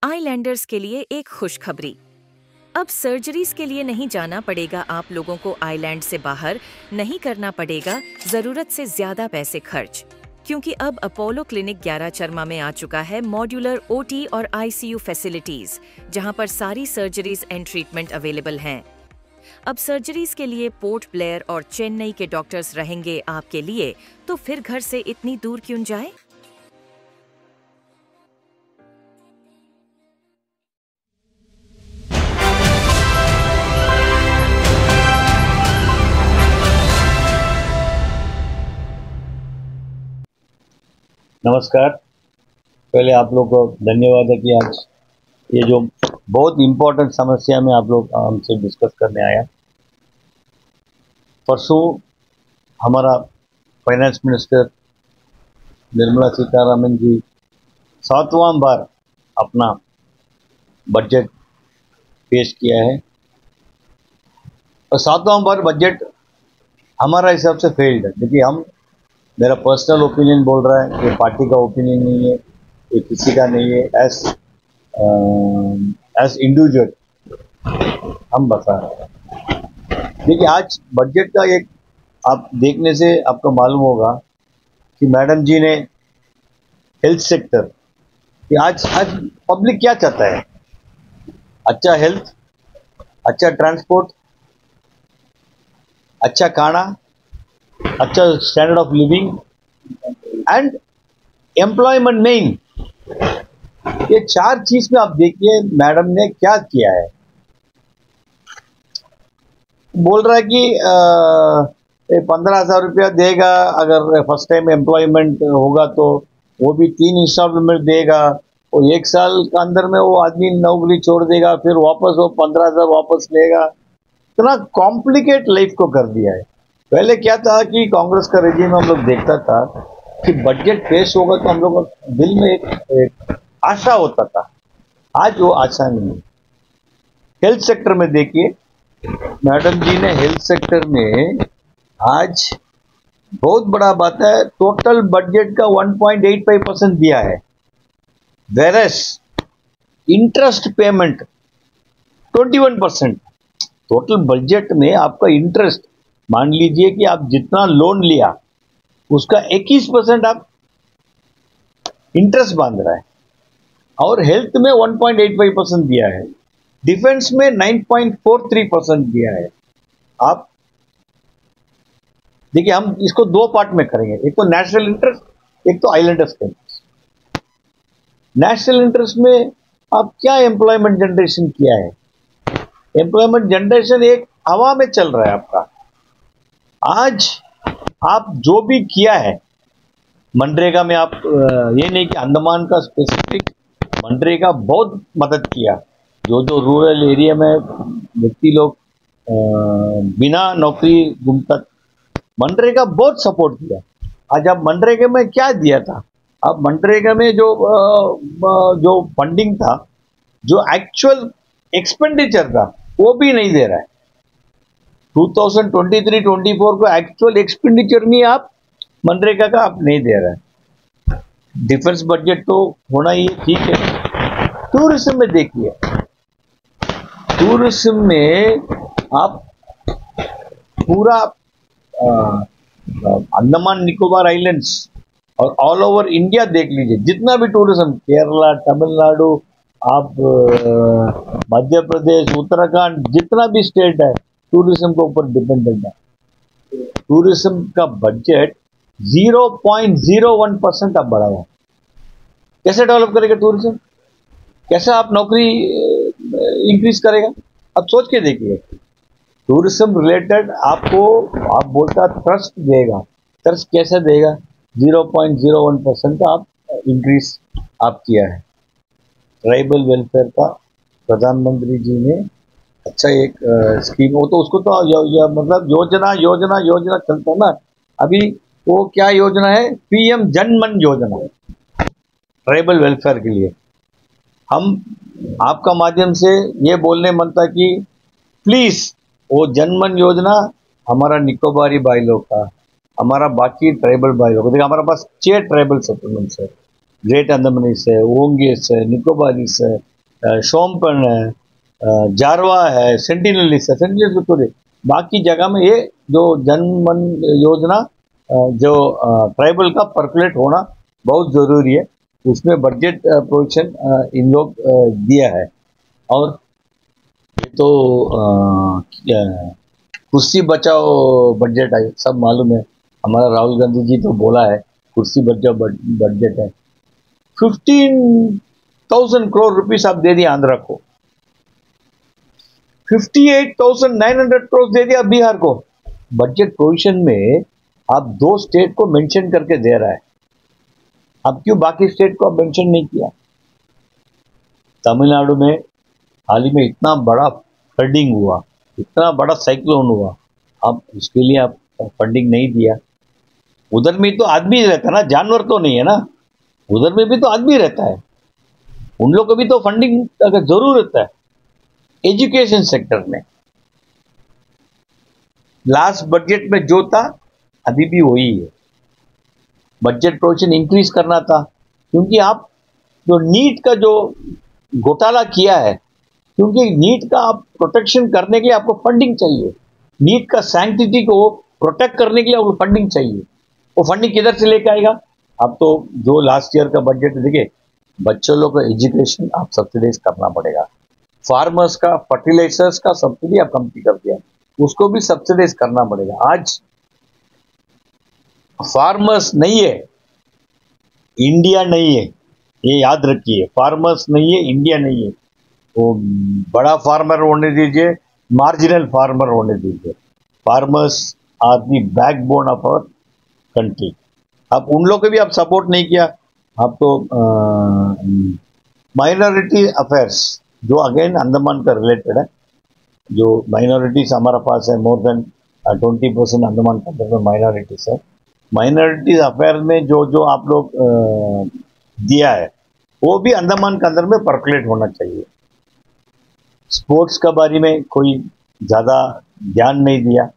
Islanders के लिए एक खुशखबरी। अब सर्जरीज के लिए नहीं जाना पड़ेगा आप लोगों को, आइलैंड से बाहर नहीं करना पड़ेगा जरूरत से ज्यादा पैसे खर्च, क्योंकि अब अपोलो क्लिनिक 11 चरमा में आ चुका है मॉड्यूलर ओटी और आईसीयू फैसिलिटीज, जहां पर सारी सर्जरीज एंड ट्रीटमेंट अवेलेबल हैं। अब सर्जरीज के लिए पोर्ट ब्लेयर और चेन्नई के डॉक्टर्स रहेंगे आपके लिए, तो फिर घर से इतनी दूर क्यों जाए। नमस्कार। पहले आप लोग को धन्यवाद है कि आज ये जो बहुत इम्पोर्टेंट समस्या में आप लोग हमसे डिस्कस करने आया। परसों हमारा फाइनेंस मिनिस्टर निर्मला सीतारमण जी 7वां बार अपना बजट पेश किया है, और 7वां बार बजट हमारा हिसाब से फेल्ड है। देखिए, मेरा पर्सनल ओपिनियन बोल रहा है, ये पार्टी का ओपिनियन नहीं है, ये किसी का नहीं है। एज इंडिविजुअल हम बता रहे हैं। देखिए, आज बजट का एक आप देखने से आपको मालूम होगा कि मैडम जी ने हेल्थ सेक्टर कि आज पब्लिक क्या चाहता है, अच्छा हेल्थ, अच्छा ट्रांसपोर्ट, अच्छा खाना, अच्छा standard of living and employment main. ये 4 चीज में आप देखिए मैडम ने क्या किया है। बोल रहा है कि 15,000 रुपया देगा अगर फर्स्ट टाइम एम्प्लॉयमेंट होगा, तो वो भी 3 इंस्टॉलमेंट देगा। वो 1 साल के अंदर में वो आदमी नौकरी छोड़ देगा, फिर वापस वो 15,000 वापस लेगा। इतना कॉम्प्लिकेट लाइफ को कर दिया है। पहले क्या था कि कांग्रेस का रेजिम हम लोग देखता था कि बजट पेश होगा तो हम लोग दिल में एक आशा होता था। आज वो आशा नहीं है। हेल्थ सेक्टर में देखिए, मैडम जी ने हेल्थ सेक्टर में आज बहुत बड़ा बात है, टोटल बजट का 1.85% दिया है, versus interest payment 21%। Total budget में आपका इंटरेस्ट, मान लीजिए कि आप जितना लोन लिया उसका 21% आप इंटरेस्ट बांध रहा है, और हेल्थ में 1.85% दिया है, डिफेंस में 9.43% दिया है। आप देखिए, हम इसको 2 पार्ट में करेंगे, एक तो नेशनल इंटरेस्ट, एक तो आइलैंडर्स का इंटरेस्ट। नेशनल इंटरेस्ट में आप क्या एम्प्लॉयमेंट जनरेशन किया है? एम्प्लॉयमेंट जनरेशन एक हवा में चल रहा है आपका। आज आप जो भी किया है मनरेगा में, आप ये नहीं कि अंडमान का स्पेसिफिक, मनरेगा बहुत मदद किया। जो रूरल एरिया में व्यक्ति लोग बिना नौकरी घूमता, मनरेगा बहुत सपोर्ट किया। आज आप मनरेगा में क्या दिया था? अब मनरेगा में जो फंडिंग था, जो एक्चुअल एक्सपेंडिचर था, वो भी नहीं दे रहा है। 2023-24 को एक्चुअल एक्सपेंडिचर में आप मनरेगा का आप नहीं दे रहे हैं। डिफेंस बजट तो होना ही ठीक है। टूरिज्म में देखिए, टूरिज्म में आप पूरा अंडमान निकोबार आइलैंड्स और ऑल ओवर इंडिया देख लीजिए, जितना भी टूरिज्म, केरला, तमिलनाडु, आप मध्य प्रदेश, उत्तराखंड, जितना भी स्टेट है टूरिज्म के ऊपर डिपेंडेंट है। टूरिज्म का बजट 0.01% आप बढ़ाया। कैसे डेवलप करेगा टूरिज्म? कैसे आप नौकरी इंक्रीज करेगा? अब सोच के देखिए, टूरिज्म रिलेटेड आपको, आप बोलता ट्रस्ट देगा, ट्रस्ट कैसे देगा? 0.01% का आप इंक्रीज आप किया है। ट्राइबल वेलफेयर का प्रधानमंत्री जी ने अच्छा एक स्कीम हो, तो उसको तो मतलब योजना चलता ना। अभी वो क्या योजना है? पीएम जनमन योजना, ट्राइबल वेलफेयर के लिए। हम आपका माध्यम से ये बोलने मनता कि प्लीज वो जनमन योजना हमारा निकोबारी भाई लोग का, हमारा बाकी ट्राइबल भाई लोग, देखिए हमारे पास 6 ट्राइबल सेटलमेंट्स है, ग्रेट अंडमानीज है, ओंगेस है, निकोबारीज है, शोम्पन है, जारवा है, सेंटिनलीज है। सेंटिनलीज को छोड़िए, बाकी जगह में ये जो जन मन योजना जो ट्राइबल का परकुलेट होना बहुत ज़रूरी है। उसमें बजट प्रोविजन इन लोग दिया है। और ये तो कुर्सी बचाओ बजट है, सब मालूम है। हमारा राहुल गांधी जी तो बोला है कुर्सी बचाओ बजट है। 15,000 करोड़ रुपीस आप दे दिए आंध्रा को, 58,900 करोड़ दे दिया बिहार को। बजट प्रोविजन में आप 2 स्टेट को मेंशन करके दे रहा है, अब क्यों बाकी स्टेट को आप मेंशन नहीं किया? तमिलनाडु में हाल ही में इतना बड़ा फ्लडिंग हुआ, इतना बड़ा साइक्लोन हुआ, अब उसके लिए आप फंडिंग नहीं दिया। उधर में तो आदमी रहता है ना, जानवर तो नहीं है ना, उधर में भी तो आदमी रहता है, उन लोग को भी तो फंडिंग का जरूरत है। एजुकेशन सेक्टर में लास्ट बजट में जो था अभी भी वही है। बजट प्रोविजन इंक्रीज करना था, क्योंकि आप जो नीट का जो घोटाला किया है, क्योंकि नीट का आप प्रोटेक्शन करने के लिए आपको फंडिंग चाहिए, नीट का सैंक्टिटी को प्रोटेक्ट करने के लिए आपको फंडिंग चाहिए। वो फंडिंग किधर से लेके आएगा? अब तो जो लास्ट ईयर का बजट देखिए, बच्चों लोग का एजुकेशन आप सब्सिडाइज करना पड़ेगा। फार्मर्स का फर्टिलाइजर्स का सब्सिडी आप कम कर दिया, उसको भी सब्सिडाइज करना पड़ेगा। आज फार्मर्स नहीं है, इंडिया नहीं है, ये याद रखिए। फार्मर्स नहीं है, इंडिया नहीं है। वो बड़ा फार्मर होने दीजिए, मार्जिनल फार्मर होने दीजिए। Farmers are the backbone of our country. अब उन लोग को भी आप सपोर्ट नहीं किया। आप तो माइनॉरिटी अफेयर्स जो अगेन अंडमान का रिलेटेड है, जो माइनॉरिटीज हमारा पास है, मोर देन 20% अंडमान के अंदर में माइनॉरिटीज है। माइनॉरिटीज अफेयर में जो जो आप लोग दिया है वो भी अंडमान के अंदर में परकुलेट होना चाहिए। स्पोर्ट्स के बारे में कोई ज़्यादा ध्यान नहीं दिया।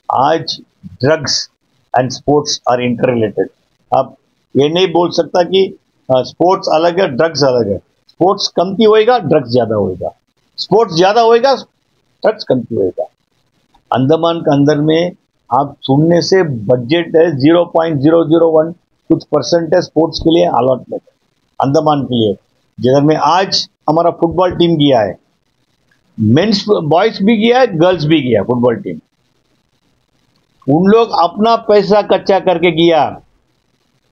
आज drugs and sports are interrelated. आप ये नहीं बोल सकता कि स्पोर्ट्स अलग है, ड्रग्स अलग है। स्पोर्ट्स कमती होएगा, ड्रग्स ज़्यादा होएगा। स्पोर्ट्स ज़्यादा होएगा, ड्रग्स कमती होएगा। अंडमान के अंदर में आप सुनने से बजट है 0.001 कुछ परसेंट है स्पोर्ट्स के लिए अलॉटमेंट अंडमान के लिए। जिधर में आज हमारा फुटबॉल टीम गया है, मेंस बॉयज भी गया है, गर्ल्स भी गया फुटबॉल टीम। उन लोग अपना पैसा कच्चा करके गया।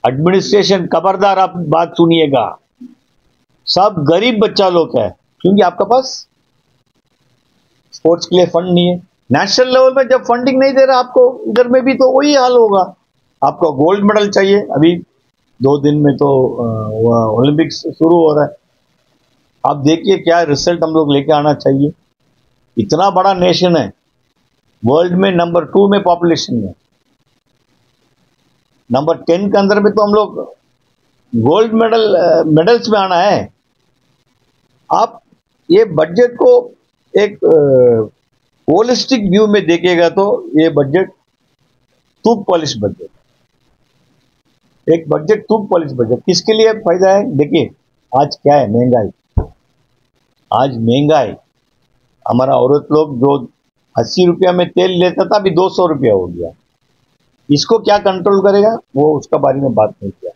एडमिनिस्ट्रेशन खबरदार, आप बात सुनिएगा, सब गरीब बच्चा लोग है, क्योंकि आपका पास स्पोर्ट्स के लिए फंड नहीं है। नेशनल लेवल में जब फंडिंग नहीं दे रहा आपको, इधर में भी तो वही हाल होगा। आपको गोल्ड मेडल चाहिए, अभी 2 दिन में तो ओलंपिक्स शुरू हो रहा है। आप देखिए क्या रिजल्ट हम लोग लेके आना चाहिए। इतना बड़ा नेशन है, वर्ल्ड में नंबर 2 में पॉपुलेशन में, नंबर 10 के अंदर में तो हम लोग गोल्ड मेडल्स में आना है। आप ये बजट को एक होलिस्टिक व्यू में देखिएगा तो ये बजट टूथ पॉलिश बजट, एक बजट टूथ पॉलिश बजट। किसके लिए फायदा है? देखिए आज क्या है, महंगाई। आज महंगाई, हमारा औरत लोग जो 80 रुपया में तेल लेता था अभी 200 रुपया हो गया। इसको क्या कंट्रोल करेगा, वो उसका बारे में बात नहीं किया।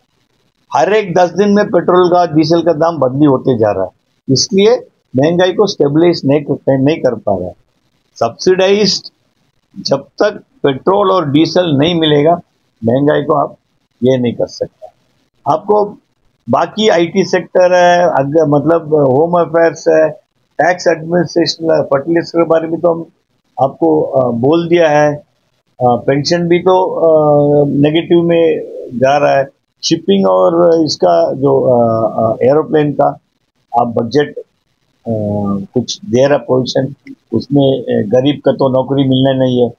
हर एक 10 दिन में पेट्रोल का डीजल का दाम बदली होते जा रहा है, इसलिए महंगाई को स्टेबलाइज नहीं कर पा रहा है। सब्सिडाइज्ड जब तक पेट्रोल और डीजल नहीं मिलेगा, महंगाई को आप ये नहीं कर सकते। आपको बाकी आईटी सेक्टर है, मतलब होम अफेयर्स है, टैक्स एडमिनिस्ट्रेशन है, फर्टिलाइजर के बारे में तो हम आपको बोल दिया है। पेंशन भी तो नेगेटिव में जा रहा है। शिपिंग और इसका जो एरोप्लेन का आप बजट कुछ दे रहा पोजिशन, उसमें गरीब का तो नौकरी मिलना नहीं है।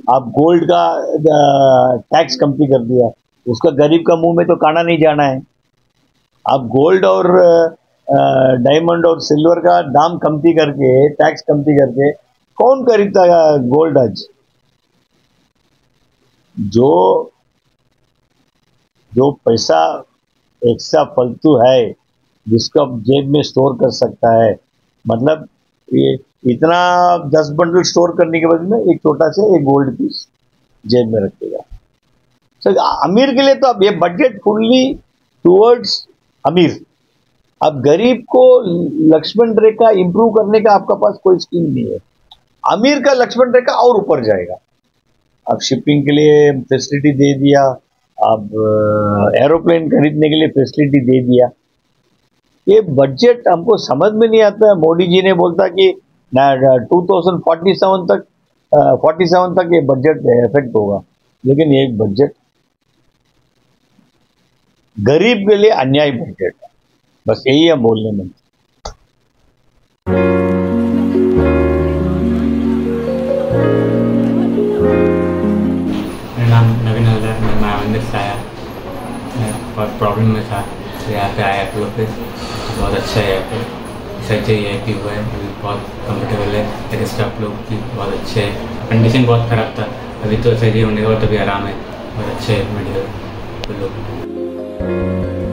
आप गोल्ड का टैक्स कमती कर दिया, उसका गरीब का मुंह में तो काना नहीं जाना है। आप गोल्ड और डायमंड और सिल्वर का दाम कमती करके, टैक्स कमती करके कौन खरीदता है गोल्ड? आज जो पैसा एक्स्ट्रा फालतू है जिसको आप जेब में स्टोर कर सकता है। मतलब ये इतना 10 बंडल स्टोर करने के बाद में एक छोटा सा एक गोल्ड पीस जेब में रखेगा। तो अमीर के लिए तो अब ये बजट फुल्ली टुवर्ड्स अमीर। अब गरीब को लक्ष्मण रेखा इंप्रूव करने का आपका पास कोई स्कीम नहीं है। अमीर का लक्ष्मण रेखा और ऊपर जाएगा। अब शिपिंग के लिए फैसिलिटी दे दिया, अब एरोप्लेन खरीदने के लिए फैसिलिटी दे दिया। ये बजट हमको समझ में नहीं आता है। मोदी जी ने बोलता कि 2047 तक 47 तक ये बजट इफेक्ट होगा, लेकिन ये एक बजट गरीब के लिए अन्याय बजट है। बस यही है बोलने में। मेरा नाम नवीन हल्दर है। मैं मायावंदर से आया, मैं बहुत प्रॉब्लम में था, तो यहाँ पे आया तो फिर बहुत अच्छा है। यहाँ पे सर्जरी है कि हुआ है, अभी बहुत कंफर्टेबल है। लेकिन स्टाफ लोग भी बहुत अच्छे हैं। कंडीशन बहुत ख़राब था, अभी तो सर्जरी होने के बाद तभी आराम है। बहुत अच्छे मेडिकल लोग।